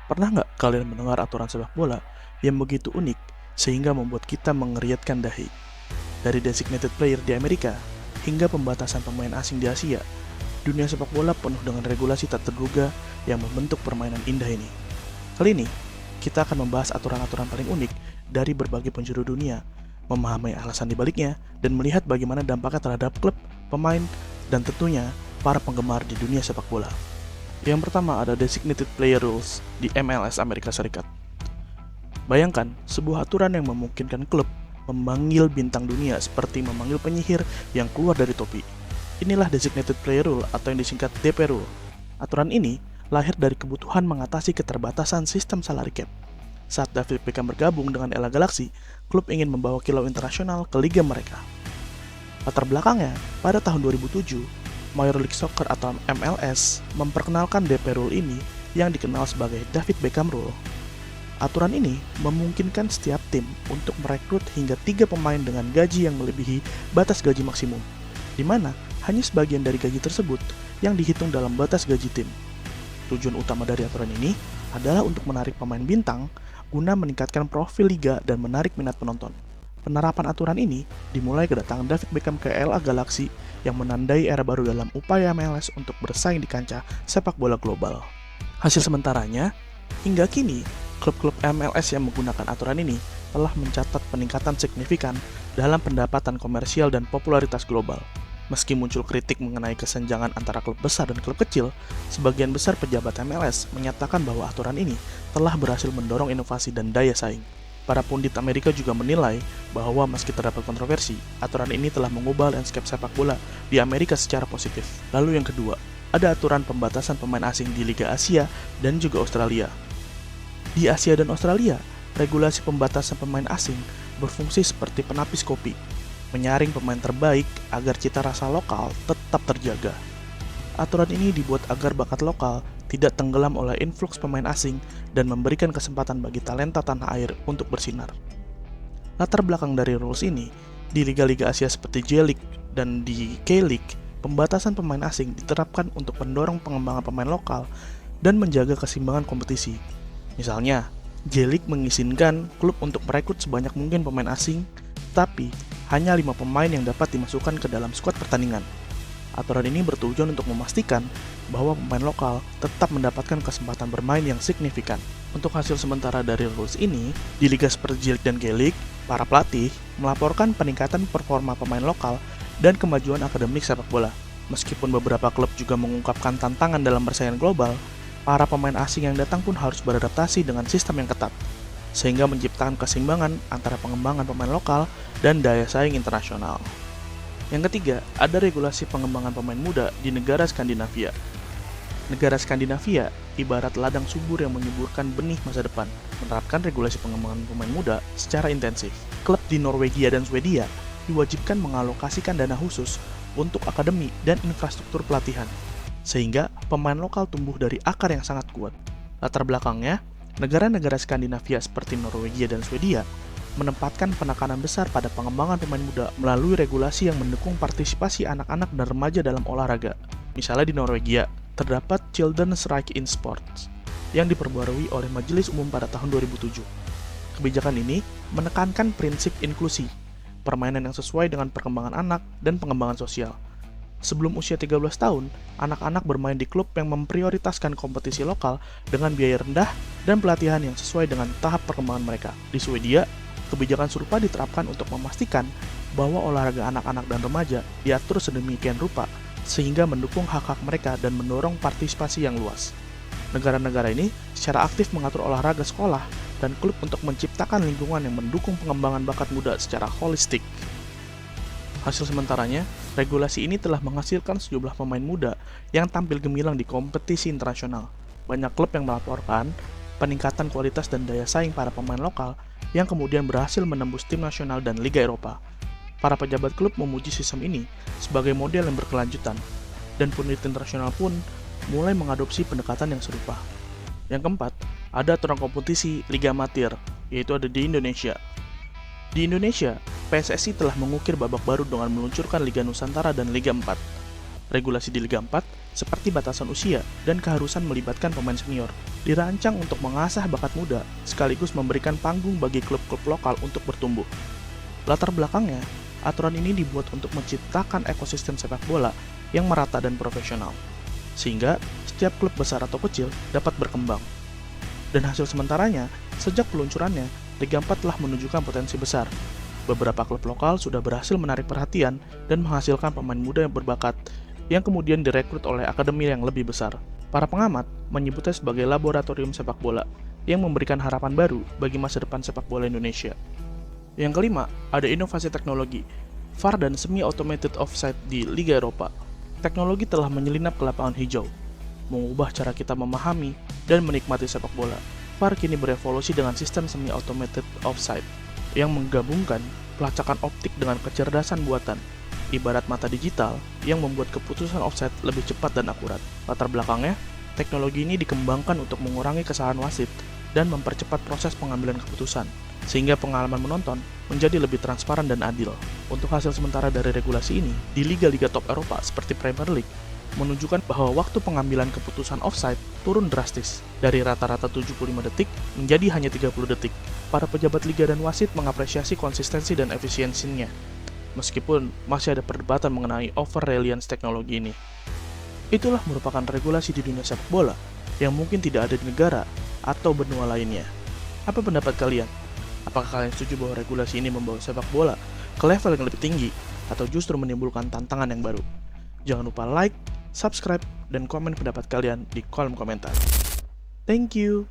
Pernah nggak kalian mendengar aturan sepak bola yang begitu unik sehingga membuat kita mengeriyatkan dahi? Dari designated player di Amerika hingga pembatasan pemain asing di Asia, dunia sepak bola penuh dengan regulasi tak terduga yang membentuk permainan indah ini. Kali ini, kita akan membahas aturan-aturan paling unik dari berbagai penjuru dunia, memahami alasan dibaliknya, dan melihat bagaimana dampaknya terhadap klub, pemain, dan tentunya para penggemar di dunia sepak bola. Yang pertama ada Designated Player Rules di MLS Amerika Serikat. Bayangkan, sebuah aturan yang memungkinkan klub memanggil bintang dunia seperti memanggil penyihir yang keluar dari topi. Inilah Designated Player Rule atau yang disingkat DP Rule. Aturan ini lahir dari kebutuhan mengatasi keterbatasan sistem salary cap. Saat David Beckham bergabung dengan LA Galaxy, klub ingin membawa kilau internasional ke liga mereka. Latar belakangnya, pada tahun 2007, Major League Soccer atau MLS memperkenalkan DP Rule ini yang dikenal sebagai David Beckham Rule. Aturan ini memungkinkan setiap tim untuk merekrut hingga 3 pemain dengan gaji yang melebihi batas gaji maksimum, di mana hanya sebagian dari gaji tersebut yang dihitung dalam batas gaji tim. Tujuan utama dari aturan ini adalah untuk menarik pemain bintang guna meningkatkan profil liga dan menarik minat penonton. Penerapan aturan ini dimulai kedatangan David Beckham ke LA Galaxy yang menandai era baru dalam upaya MLS untuk bersaing di kancah sepak bola global. Hasil sementaranya, hingga kini, klub-klub MLS yang menggunakan aturan ini telah mencatat peningkatan signifikan dalam pendapatan komersial dan popularitas global. Meski muncul kritik mengenai kesenjangan antara klub besar dan klub kecil, sebagian besar pejabat MLS menyatakan bahwa aturan ini telah berhasil mendorong inovasi dan daya saing. Para pundit Amerika juga menilai bahwa meski terdapat kontroversi, aturan ini telah mengubah landscape sepak bola di Amerika secara positif. Lalu yang kedua, ada aturan pembatasan pemain asing di Liga Asia dan juga Australia. Di Asia dan Australia, regulasi pembatasan pemain asing berfungsi seperti penapis kopi, menyaring pemain terbaik agar cita rasa lokal tetap terjaga. Aturan ini dibuat agar bakat lokal tidak tenggelam oleh influx pemain asing dan memberikan kesempatan bagi talenta tanah air untuk bersinar. Latar belakang dari rules ini, di liga-liga Asia seperti J-League dan di K-League, pembatasan pemain asing diterapkan untuk mendorong pengembangan pemain lokal dan menjaga keseimbangan kompetisi. Misalnya, J-League mengizinkan klub untuk merekrut sebanyak mungkin pemain asing, tapi hanya 5 pemain yang dapat dimasukkan ke dalam skuad pertandingan. Aturan ini bertujuan untuk memastikan bahwa pemain lokal tetap mendapatkan kesempatan bermain yang signifikan. Untuk hasil sementara dari rules ini, di liga seperti J-League dan K-League, para pelatih melaporkan peningkatan performa pemain lokal dan kemajuan akademik sepak bola. Meskipun beberapa klub juga mengungkapkan tantangan dalam persaingan global, para pemain asing yang datang pun harus beradaptasi dengan sistem yang ketat, sehingga menciptakan keseimbangan antara pengembangan pemain lokal dan daya saing internasional. Yang ketiga, ada regulasi pengembangan pemain muda di negara Skandinavia. Negara Skandinavia ibarat ladang subur yang menyuburkan benih masa depan, menerapkan regulasi pengembangan pemain muda secara intensif. Klub di Norwegia dan Swedia diwajibkan mengalokasikan dana khusus untuk akademi dan infrastruktur pelatihan, sehingga pemain lokal tumbuh dari akar yang sangat kuat. Latar belakangnya, negara-negara Skandinavia seperti Norwegia dan Swedia menempatkan penekanan besar pada pengembangan pemain muda melalui regulasi yang mendukung partisipasi anak-anak dan remaja dalam olahraga. Misalnya di Norwegia, terdapat Children's Right in Sports yang diperbarui oleh Majelis Umum pada tahun 2007. Kebijakan ini menekankan prinsip inklusi, permainan yang sesuai dengan perkembangan anak dan pengembangan sosial. Sebelum usia 13 tahun, anak-anak bermain di klub yang memprioritaskan kompetisi lokal dengan biaya rendah dan pelatihan yang sesuai dengan tahap perkembangan mereka. Di Swedia, kebijakan serupa diterapkan untuk memastikan bahwa olahraga anak-anak dan remaja diatur sedemikian rupa sehingga mendukung hak-hak mereka dan mendorong partisipasi yang luas. Negara-negara ini secara aktif mengatur olahraga sekolah dan klub untuk menciptakan lingkungan yang mendukung pengembangan bakat muda secara holistik. Hasil sementaranya, regulasi ini telah menghasilkan sejumlah pemain muda yang tampil gemilang di kompetisi internasional. Banyak klub yang melaporkan peningkatan kualitas dan daya saing para pemain lokal yang kemudian berhasil menembus tim nasional dan Liga Eropa. Para pejabat klub memuji sistem ini sebagai model yang berkelanjutan, dan peneliti internasional pun mulai mengadopsi pendekatan yang serupa. Yang keempat, ada aturan kompetisi Liga Amatir, yaitu ada di Indonesia. Di Indonesia, PSSI telah mengukir babak baru dengan meluncurkan Liga Nusantara dan Liga 4. Regulasi di Liga 4 seperti batasan usia dan keharusan melibatkan pemain senior, dirancang untuk mengasah bakat muda sekaligus memberikan panggung bagi klub-klub lokal untuk bertumbuh. Latar belakangnya, aturan ini dibuat untuk menciptakan ekosistem sepak bola yang merata dan profesional, sehingga setiap klub besar atau kecil dapat berkembang. Dan hasil sementaranya, sejak peluncurannya, Liga 4 telah menunjukkan potensi besar. Beberapa klub lokal sudah berhasil menarik perhatian dan menghasilkan pemain muda yang berbakat, yang kemudian direkrut oleh akademi yang lebih besar. Para pengamat menyebutnya sebagai laboratorium sepak bola, yang memberikan harapan baru bagi masa depan sepak bola Indonesia. Yang kelima, ada inovasi teknologi, VAR dan semi-automated offside di Liga Eropa. Teknologi telah menyelinap ke lapangan hijau, mengubah cara kita memahami dan menikmati sepak bola. VAR kini berevolusi dengan sistem semi-automated offside, yang menggabungkan pelacakan optik dengan kecerdasan buatan, ibarat mata digital yang membuat keputusan offside lebih cepat dan akurat. Latar belakangnya, teknologi ini dikembangkan untuk mengurangi kesalahan wasit dan mempercepat proses pengambilan keputusan, sehingga pengalaman menonton menjadi lebih transparan dan adil. Untuk hasil sementara dari regulasi ini, di liga-liga top Eropa seperti Premier League, menunjukkan bahwa waktu pengambilan keputusan offside turun drastis, dari rata-rata 75 detik menjadi hanya 30 detik. Para pejabat liga dan wasit mengapresiasi konsistensi dan efisiensinya, meskipun masih ada perdebatan mengenai over-reliance teknologi ini. Itulah merupakan regulasi di dunia sepak bola yang mungkin tidak ada di negara atau benua lainnya. Apa pendapat kalian? Apakah kalian setuju bahwa regulasi ini membawa sepak bola ke level yang lebih tinggi atau justru menimbulkan tantangan yang baru? Jangan lupa like, subscribe, dan komen pendapat kalian di kolom komentar. Thank you.